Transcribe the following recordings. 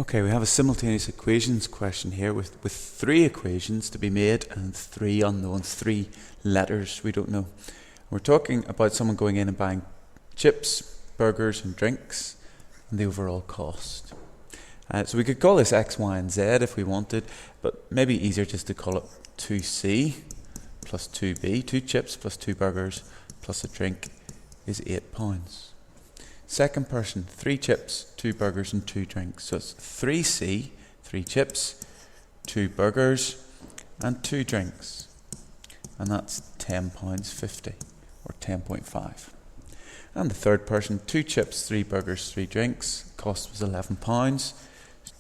Okay, we have a simultaneous equations question here with three equations to be made and three unknowns, three letters we don't know. We're talking about someone going in and buying chips, burgers and drinks and the overall cost. So we could call this X, Y and Z if we wanted, but maybe easier just to call it 2C plus 2B, 2 chips plus 2 burgers plus a drink is £8. Second person, 3 chips, 2 burgers and 2 drinks. So it's 3C, 3 chips, 2 burgers and 2 drinks. And that's £10.50 or 10.5. And the third person, 2 chips, 3 burgers, 3 drinks. Cost was £11.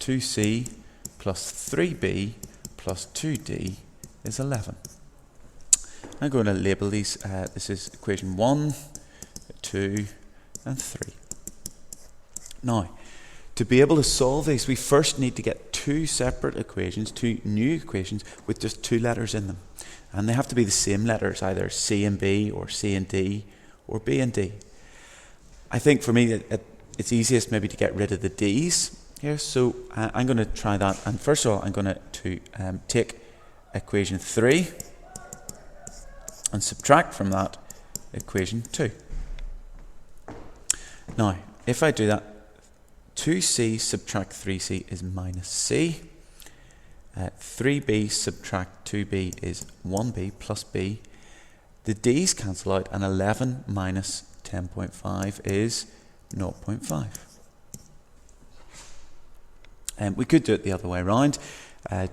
2C plus 3B plus 2D is 11. I'm going to label these. This is equation 1, 2 and 3. Now, to be able to solve these, we first need to get two separate equations, two new equations with just 2 letters in them. And they have to be the same letters, either C and B or C and D or B and D. I think for me it's easiest maybe to get rid of the D's here, so I'm going to try that. And first of all, I'm going to take equation 3 and subtract from that equation 2. Now, if I do that, 2C subtract 3C is minus C. 3B subtract 2B is 1B plus B. The D's cancel out, and 11 minus 10.5 is 0.5. We could do it the other way around.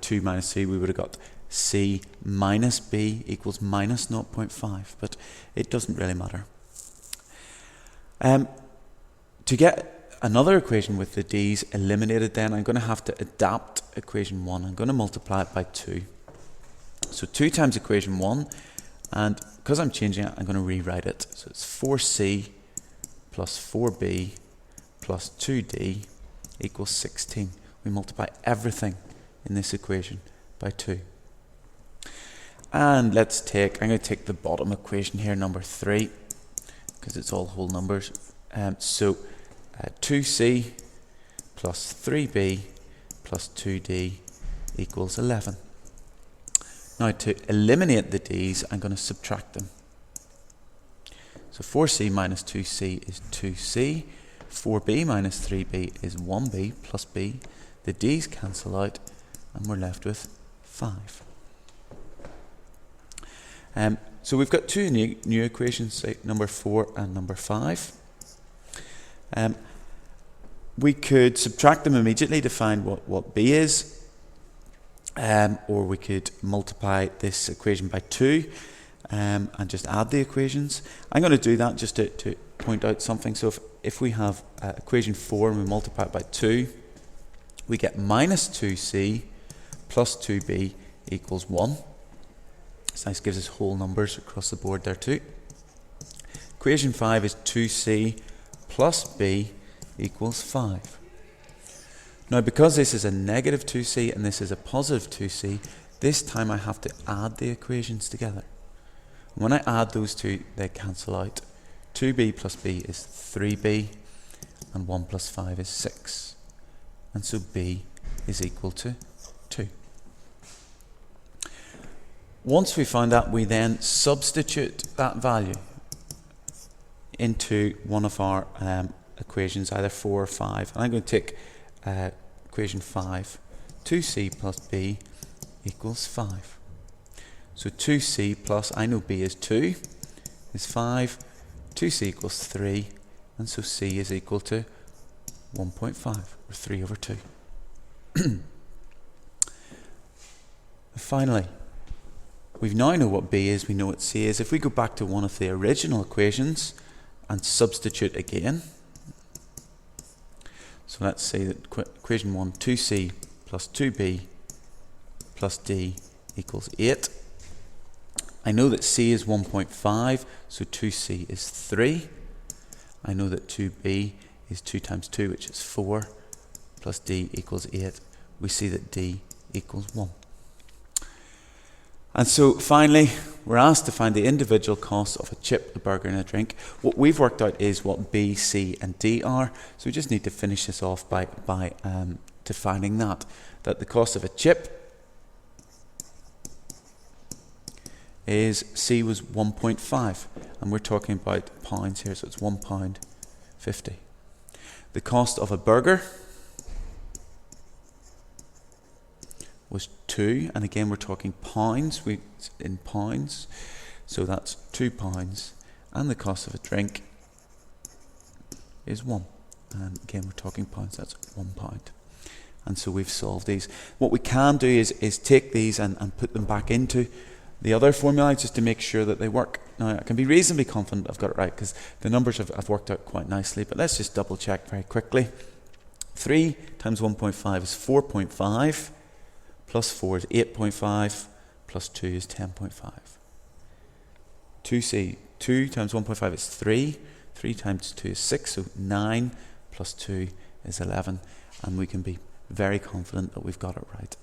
2 minus C, we would have got C minus B equals minus 0.5, but it doesn't really matter. To get another equation with the D's eliminated, then I'm going to have to adapt equation 1. I'm going to multiply it by 2. So 2 times equation 1, and because I'm changing it, I'm going to rewrite it. So it's 4C plus 4B plus 2D equals 16. We multiply everything in this equation by 2. And I'm going to take the bottom equation here, number 3, because it's all whole numbers. So 2C plus 3B plus 2D equals 11. Now to eliminate the D's, I'm going to subtract them. So 4C minus 2C is 2C. 4B minus 3B is 1B plus B. The D's cancel out and we're left with 5. So we've got two new equations, number 4 and number 5. We could subtract them immediately to find what B is, or we could multiply this equation by 2 and just add the equations. I'm going to do that just to point out something. So if we have equation 4 and we multiply it by 2, we get minus 2C plus 2B equals 1. So this gives us whole numbers across the board there too. Equation 5 is 2C plus B equals 5. Now, because this is a negative 2C and this is a positive 2C, this time I have to add the equations together. When I add those two, they cancel out. 2B plus B is 3B and 1 plus 5 is 6. And so B is equal to 2. Once we find that, we then substitute that value into one of our equations, either 4 or 5. And I'm going to take equation 5. 2C plus B equals 5. So 2C plus, I know B is 2, is 5. 2C equals 3, and so C is equal to 1.5, or 3 over 2. Finally, we now know what B is, we know what C is. If we go back to one of the original equations and substitute again, so let's say that equation 1, 2C plus 2B plus D equals 8. I know that C is 1.5, so 2C is 3. I know that 2B is 2 times 2, which is 4, plus D equals 8. We see that D equals 1. And so finally, we're asked to find the individual costs of a chip, a burger and a drink. What we've worked out is what B, C and D are. So we just need to finish this off by to finding that the cost of a chip is, C was 1.5, and we're talking about pounds here, so it's £1.50. The cost of a burger was 2, and again we're talking pounds, in pounds, so that's £2, and the cost of a drink is 1, and again we're talking pounds, that's £1. And so we've solved these. What we can do is take these and put them back into the other formula just to make sure that they work. Now I can be reasonably confident I've got it right because the numbers have worked out quite nicely, but let's just double check very quickly. 3 times 1.5 is 4.5, plus 4 is 8.5, plus 2 is 10.5. 2C, 2 times 1.5 is 3, 3 times 2 is 6, so 9 plus 2 is 11, and we can be very confident that we've got it right.